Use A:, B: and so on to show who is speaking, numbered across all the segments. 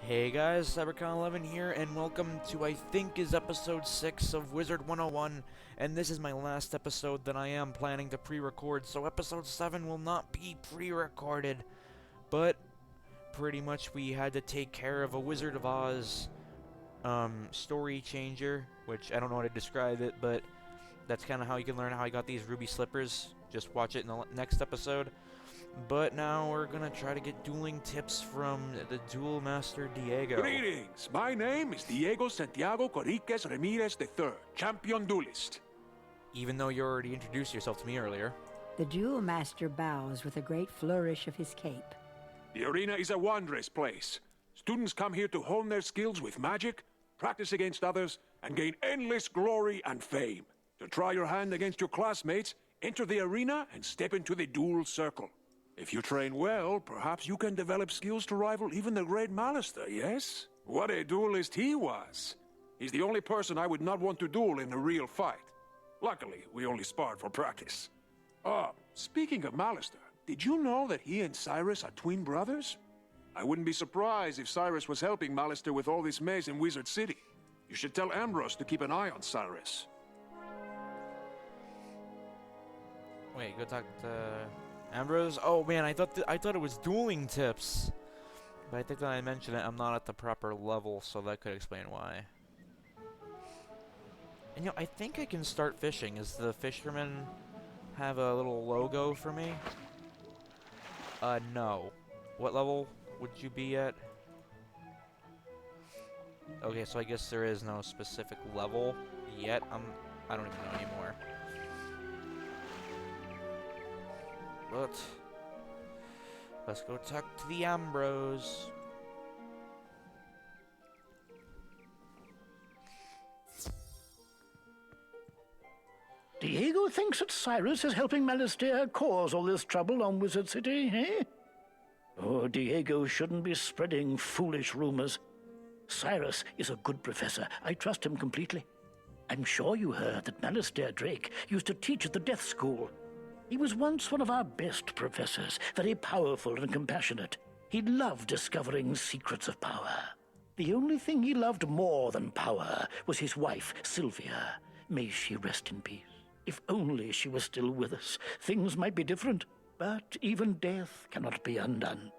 A: Hey guys, Cybercon11 here, and welcome to I think is episode 6 of Wizard101, and this is my last episode that I am planning to pre-record, so episode 7 will not be pre-recorded, but pretty much we had to take care of a Wizard of Oz story changer, which I don't know how to describe it, but that's kind of how you can learn how I got these ruby slippers. Just watch it in the next episode. But now we're gonna try to get dueling tips from the duel master Diego.
B: Greetings! My name is Diego Santiago Corriquez Ramirez III, champion duelist.
A: Even though you already introduced yourself to me earlier.
C: The duel master bows with a great flourish of his cape.
B: The arena is a wondrous place. Students come here to hone their skills with magic, practice against others, and gain endless glory and fame. To try your hand against your classmates, enter the arena and step into the duel circle. If you train well, perhaps you can develop skills to rival even the great Malister, yes? What a duelist he was! He's the only person I would not want to duel in a real fight. Luckily, we only sparred for practice. Speaking of Malister, did you know that he and Cyrus are twin brothers? I wouldn't be surprised if Cyrus was helping Malister with all this mess in Wizard City. You should tell Ambrose to keep an eye on Cyrus.
A: Wait, go talk to Ambrose? Oh man, I thought it was dueling tips. But I think that I mentioned it, I'm not at the proper level, so that could explain why. And you know, I think I can start fishing. Does the fisherman have a little logo for me? No. What level would you be at? Okay, so I guess there is no specific level yet. I don't even know anymore. But let's go talk to the Ambrose.
D: Diego thinks that Cyrus is helping Malister cause all this trouble on Wizard City, eh? Oh, Diego shouldn't be spreading foolish rumors. Cyrus is a good professor. I trust him completely. I'm sure you heard that Malister Drake used to teach at the Death School. He was once one of our best professors, very powerful and compassionate. He loved discovering secrets of power. The only thing he loved more than power was his wife, Sylvia. May she rest in peace. If only she was still with us, things might be different, but even death cannot be undone.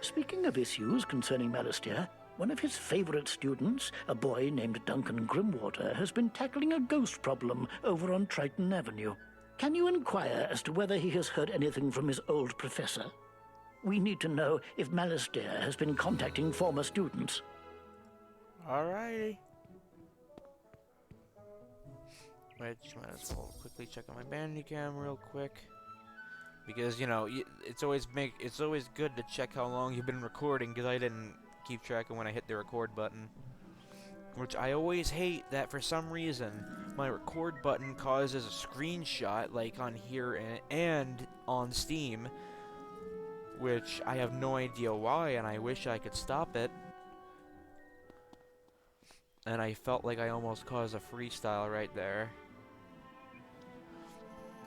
D: Speaking of issues concerning Malister, one of his favorite students, a boy named Duncan Grimwater, has been tackling a ghost problem over on Triton Avenue. Can you inquire as to whether he has heard anything from his old professor? We need to know if Malister has been contacting former students.
A: Alrighty. Which might as well quickly check on my Bandicam real quick. Because, you know, it's always good to check how long you've been recording, because I didn't keep track of when I hit the record button. Which I always hate that for some reason my record button causes a screenshot like on here and on Steam, which I have no idea why, and I wish I could stop it. And I felt like I almost caused a freestyle right there.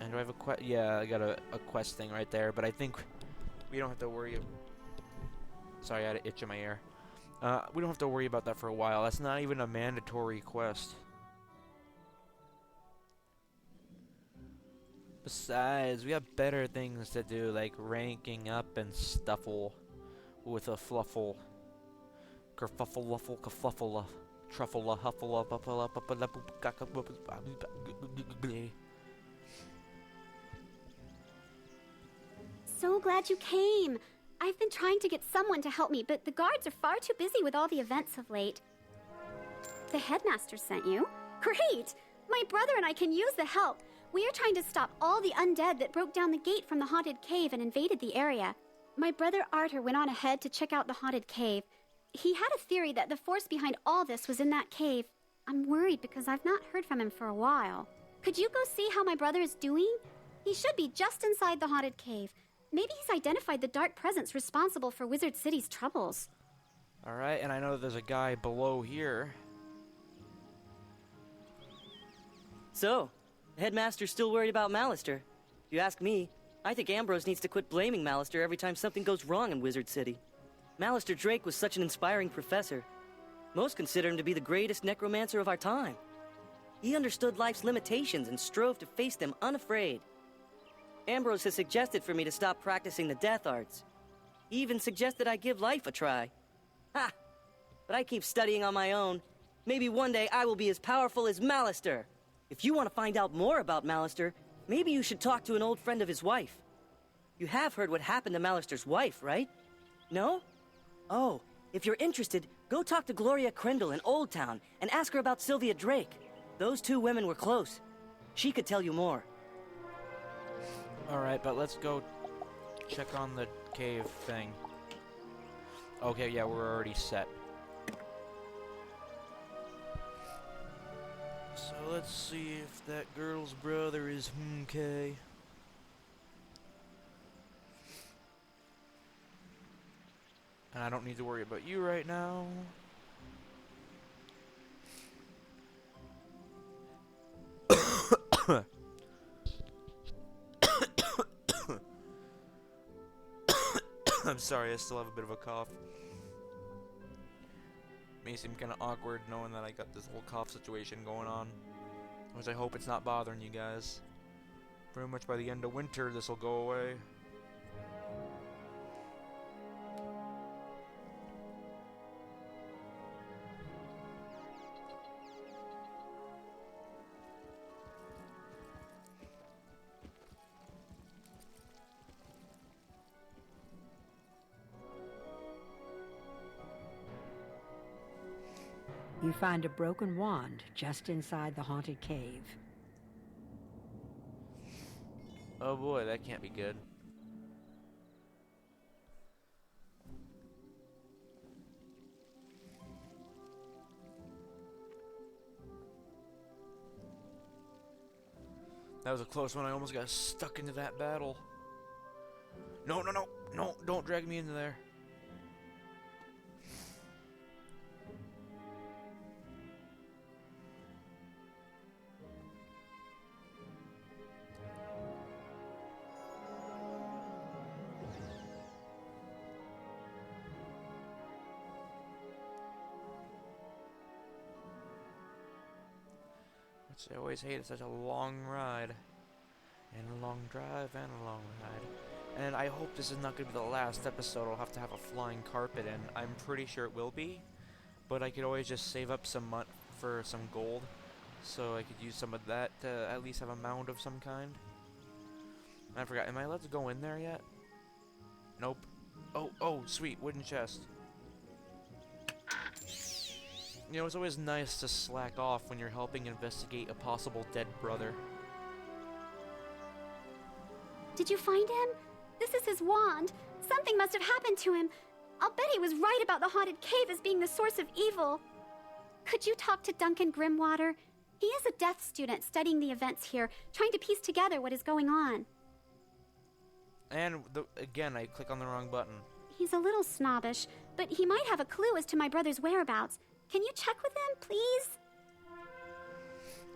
A: And do I have a quest? Yeah, I got a quest thing right there, but I think we don't have to worry. Sorry, I had an itch in my ear. We don't have to worry about that for a while. That's not even a mandatory quest. Besides, we have better things to do, like ranking up and stuffle with a fluffle. Kerfuffle, luffle, kafluffle, truffle, huffle, buffalo,
E: So glad you came. I've been trying to get someone to help me, but the guards are far too busy with all the events of late. The headmaster sent you? Great! My brother and I can use the help. We are trying to stop all the undead that broke down the gate from the haunted cave and invaded the area. My brother Arthur went on ahead to check out the haunted cave. He had a theory that the force behind all this was in that cave. I'm worried because I've not heard from him for a while. Could you go see how my brother is doing? He should be just inside the haunted cave. Maybe he's identified the dark presence responsible for Wizard City's troubles.
A: Alright, and I know there's a guy below here.
F: So, the headmaster's still worried about Malister. If you ask me, I think Ambrose needs to quit blaming Malister every time something goes wrong in Wizard City. Malister Drake was such an inspiring professor. Most consider him to be the greatest necromancer of our time. He understood life's limitations and strove to face them unafraid. Ambrose has suggested for me to stop practicing the death arts. He even suggested I give life a try. Ha! But I keep studying on my own. Maybe one day I will be as powerful as Malister. If you want to find out more about Malister, maybe you should talk to an old friend of his wife. You have heard what happened to Malister's wife, right? No? Oh, if you're interested, go talk to Gloria Crendel in Old Town and ask her about Sylvia Drake. Those two women were close. She could tell you more.
A: Alright, but let's go check on the cave thing. Okay, yeah, we're already set. So let's see if that girl's brother is okay. And I don't need to worry about you right now. I'm sorry, I still have a bit of a cough. May seem kind of awkward knowing that I got this whole cough situation going on. Which I hope it's not bothering you guys. Pretty much by the end of winter, this will go away.
C: You find a broken wand just inside the haunted cave.
A: Oh boy, that can't be good. That was a close one. I almost got stuck into that battle. No, no, no. No, don't drag me into there. Which I always hate. It's such a long ride. And a long drive and a long ride. And I hope this is not going to be the last episode. I'll have to have a flying carpet in. I'm pretty sure it will be. But I could always just save up some for some gold. So I could use some of that to at least have a mound of some kind. I forgot. Am I allowed to go in there yet? Nope. Oh, sweet. Wooden chest. You know, it's always nice to slack off when you're helping investigate a possible dead brother.
E: Did you find him? This is his wand. Something must have happened to him. I'll bet he was right about the haunted cave as being the source of evil. Could you talk to Duncan Grimwater? He is a death student studying the events here, trying to piece together what is going on.
A: And, again, I click on the wrong button.
E: He's a little snobbish, but he might have a clue as to my brother's whereabouts. Can you check with him, please?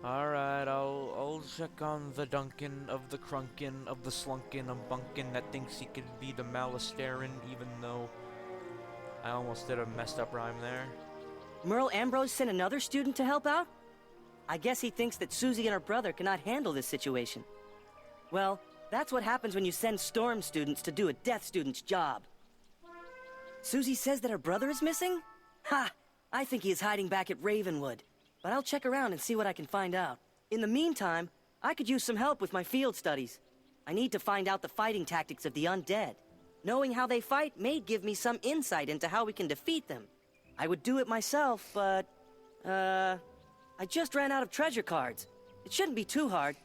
A: Alright, I'll check on the Duncan of the Crunkin of the Slunkin of Bunkin that thinks he could be the Malisterin, even though I almost did a messed up rhyme there.
F: Merle Ambrose sent another student to help out? I guess he thinks that Susie and her brother cannot handle this situation. Well, that's what happens when you send Storm students to do a Death student's job. Susie says that her brother is missing? Ha! I think he is hiding back at Ravenwood. But I'll check around and see what I can find out. In the meantime, I could use some help with my field studies. I need to find out the fighting tactics of the undead. Knowing how they fight may give me some insight into how we can defeat them. I would do it myself, but... I just ran out of treasure cards. It shouldn't be too hard.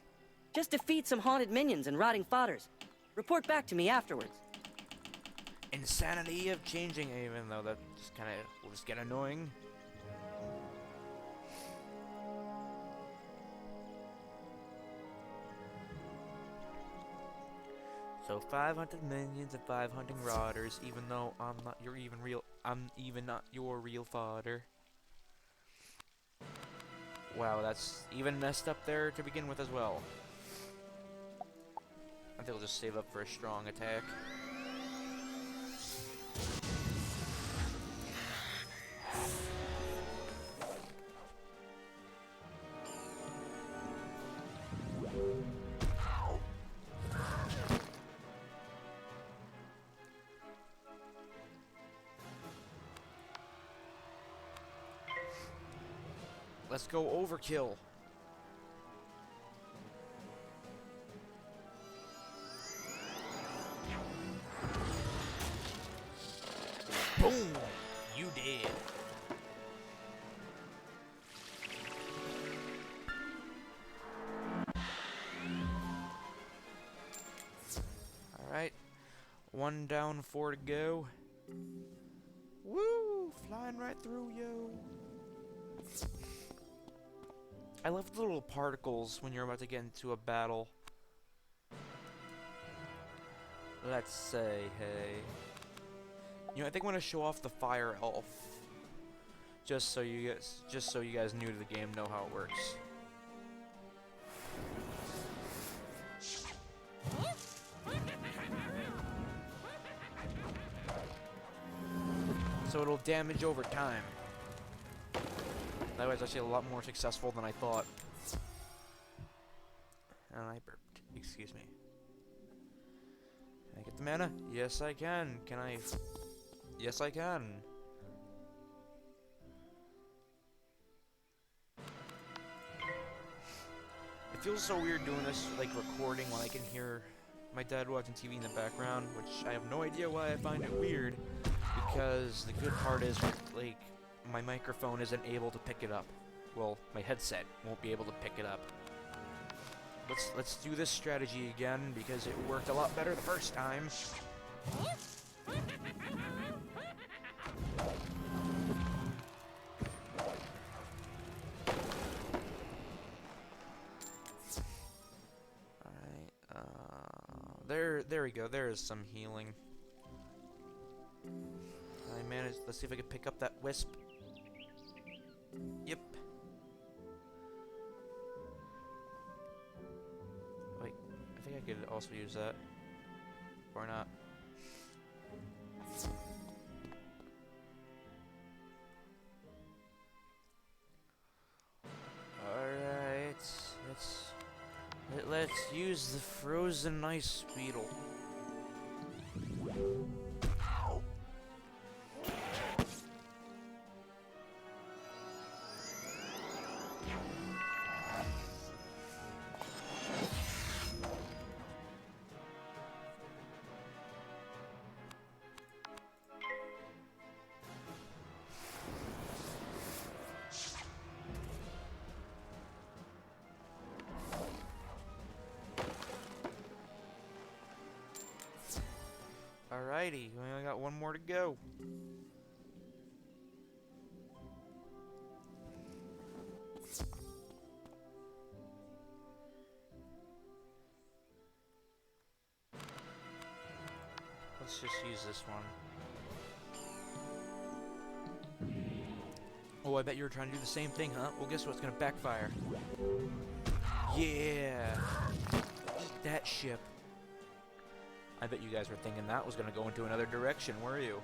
F: Just defeat some haunted minions and rotting fodders. Report back to me afterwards.
A: Insanity of changing, even though that just kind of will just get annoying. So 500 minions and 500 rotters, even though I'm not even not your real fodder. Wow, that's even messed up there to begin with as well. I think I'll just save up for a strong attack. let's go overkill. Boom! You did. Alright. 1 down, 4 to go. Woo! Flying right through, yo. I love the little particles when you're about to get into a battle. Let's say, hey. You know, I think I'm gonna show off the fire elf. Just so you guys new to the game know how it works. So it'll damage over time. That was actually a lot more successful than I thought. And I burped. Excuse me. Can I get the mana? Yes, I can. Can I? Yes, I can. It feels so weird doing this, like recording, when I can hear my dad watching TV in the background, which I have no idea why I find it weird. Because the good part is, like, my microphone isn't able to pick it up. Well, my headset won't be able to pick it up. Let's do this strategy again because it worked a lot better the first time. Alright, there we go. There is some healing. I managed. Let's see if I can pick up that wisp. Yep. Wait, I think I could also use that. Or not. Alright, let's use the frozen ice beetle. Alrighty, we only got 1 more to go. Let's just use this one. Oh, I bet you were trying to do the same thing, huh? Well, guess what's gonna backfire? Yeah! Eat that ship. I bet you guys were thinking that was going to go into another direction, were you?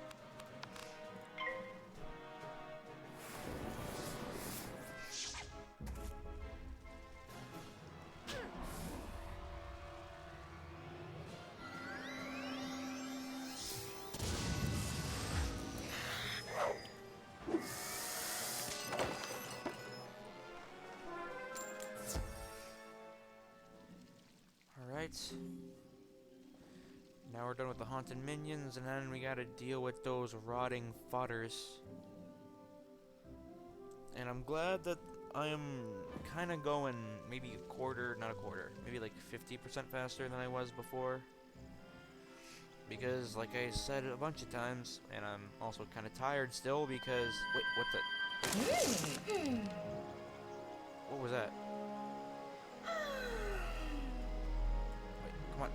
A: Alright. Now we're done with the haunted minions, and then we gotta deal with those rotting fodders. And I'm glad that I am kind of going maybe a quarter, not a quarter, maybe like 50% faster than I was before. Because, like I said a bunch of times, and I'm also kind of tired still because... Wait, what the... What was that? Wait, come on.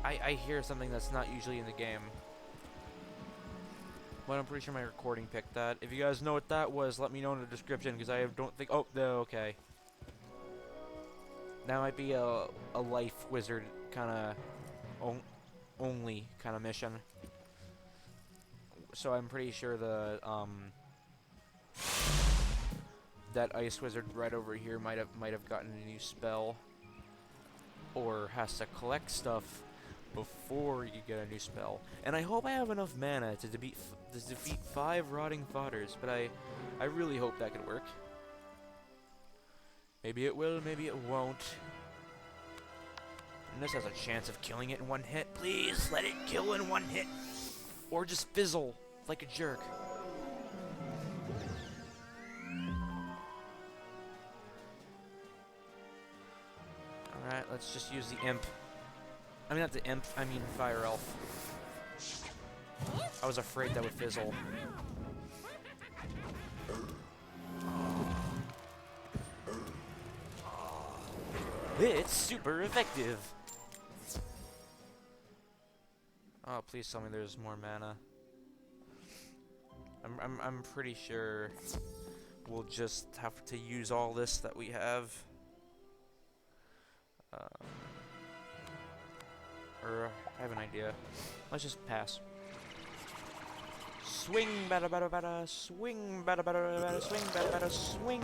A: I hear something that's not usually in the game. But I'm pretty sure my recording picked that. If you guys know what that was, let me know in the description, because I don't think... Oh, okay. That might be a life wizard kind of... only kind of mission. So I'm pretty sure the, that ice wizard right over here might have gotten a new spell. Or has to collect stuff before you get a new spell. And I hope I have enough mana to defeat 5 rotting fodders, but I really hope that could work. Maybe it will, maybe it won't. And this has a chance of killing it in one hit. Please let it kill in one hit. Or just fizzle like a jerk. Alright, let's just use the imp. I mean, not the imp, I mean fire elf. I was afraid that would fizzle. It's super effective. Oh, please tell me there's more mana. I'm pretty sure we'll just have to use all this that we have. Or I have an idea. Let's just pass. Swing, bada bada bada, swing, bada bada bada, swing, bada bada, swing.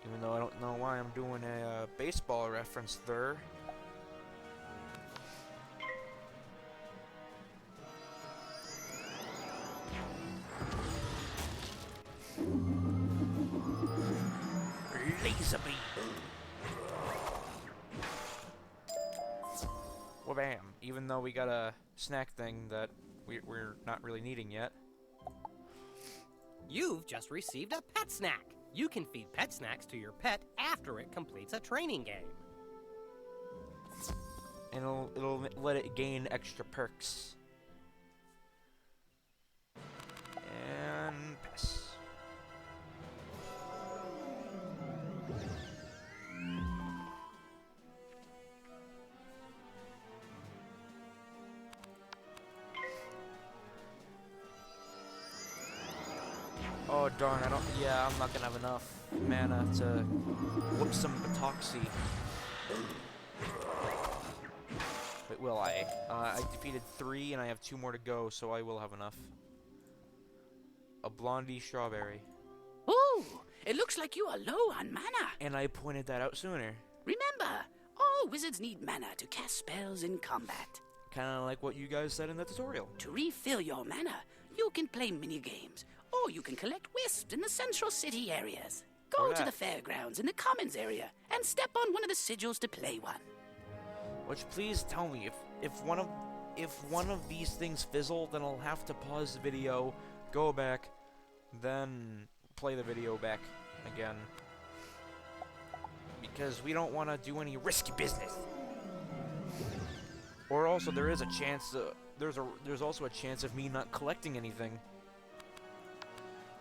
A: Even though I don't know why I'm doing a baseball reference there. Laser beam. Well, bam. Even though we got a snack thing that we're not really needing yet.
G: You've just received a pet snack. You can feed pet snacks to your pet after it completes a training game.
A: And it'll let it gain extra perks. And pass. Oh darn, I'm not gonna have enough mana to whoop some Batoxy. But will I? I defeated 3 and I have 2 more to go, so I will have enough. A Blondie Strawberry.
H: Ooh, it looks like you are low on mana.
A: And I pointed that out sooner.
H: Remember, all wizards need mana to cast spells in combat.
A: Kinda like what you guys said in the tutorial.
H: To refill your mana, you can play mini-games, or you can collect wisps in the central city areas. Go to the fairgrounds in the commons area and step on one of the sigils to play one.
A: Which, please tell me, if one of these things fizzle, then I'll have to pause the video, go back, then play the video back again. Because we don't want to do any risky business. Or also, there is a chance, there's also a chance of me not collecting anything.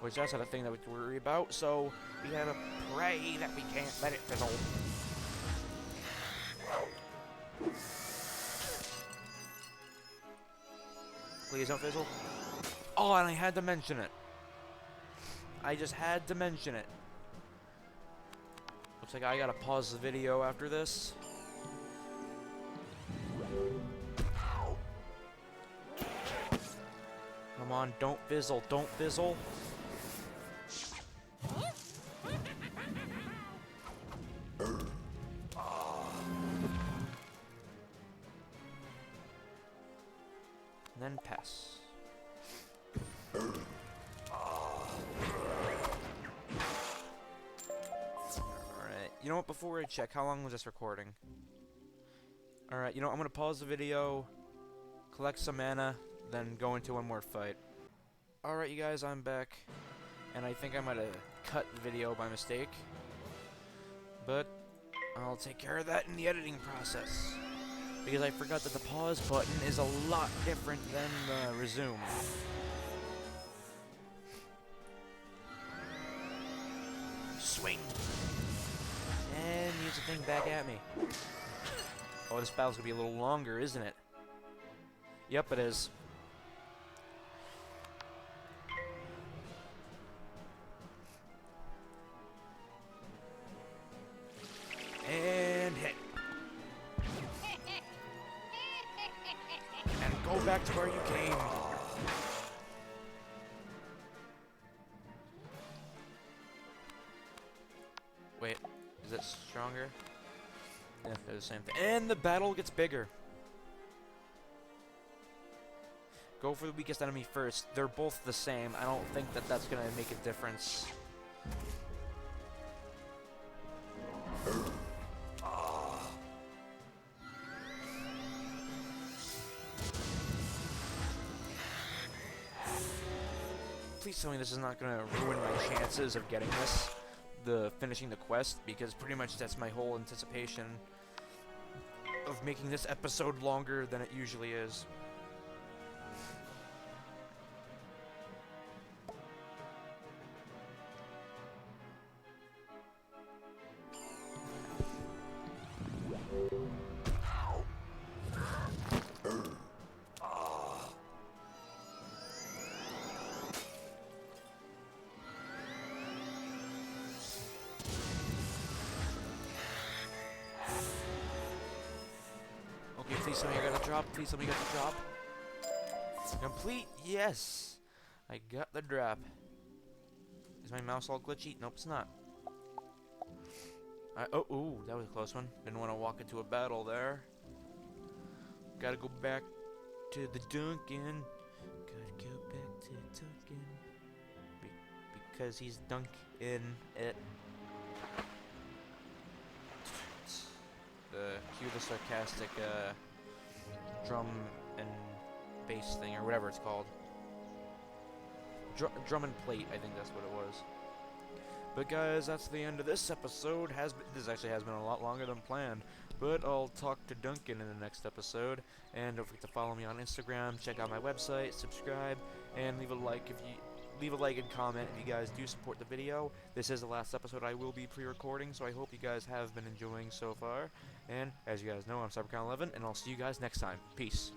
A: Which that's not a thing that we worry about, so we gotta pray that we can't let it fizzle. Please don't fizzle. Oh, and I had to mention it. I just had to mention it. Looks like I gotta pause the video after this. Come on, don't fizzle, don't fizzle. And then pass. Alright, you know what, before I check, how long was this recording? Alright, you know what, I'm gonna pause the video, collect some mana, then go into one more fight. Alright, you guys, I'm back, and I think I might have cut the video by mistake, but I'll take care of that in the editing process. Because I forgot that the pause button is a lot different than the resume. Swing! And use the thing back at me. Oh, this battle's gonna be a little longer, isn't it? Yep, it is. And hit. And go back to where you came. Wait, is that stronger? Yeah, they're the same thing. And the battle gets bigger. Go for the weakest enemy first. They're both the same. I don't think that that's gonna make a difference. please tell me this is not gonna ruin my chances of getting finishing the quest, because pretty much that's my whole anticipation of making this episode longer than it usually is. Okay, please tell me I got the drop. Please tell me I got the drop. Complete. Yes. I got the drop. Is my mouse all glitchy? Nope, it's not. Ooh, that was a close one. Didn't want to walk into a battle there. Gotta go back to the Duncan. Gotta go back to Duncan. Because he's dunking it. Cue the sarcastic drum and bass thing, or whatever it's called. Drum and plate, I think that's what it was. But guys, that's the end of this episode. This actually has been a lot longer than planned. But I'll talk to Duncan in the next episode. And don't forget to follow me on Instagram, check out my website, subscribe, and leave a like and comment if you guys do support the video. This is the last episode I will be pre-recording, so I hope you guys have been enjoying so far. And as you guys know, I'm Cybercon11, and I'll see you guys next time. Peace.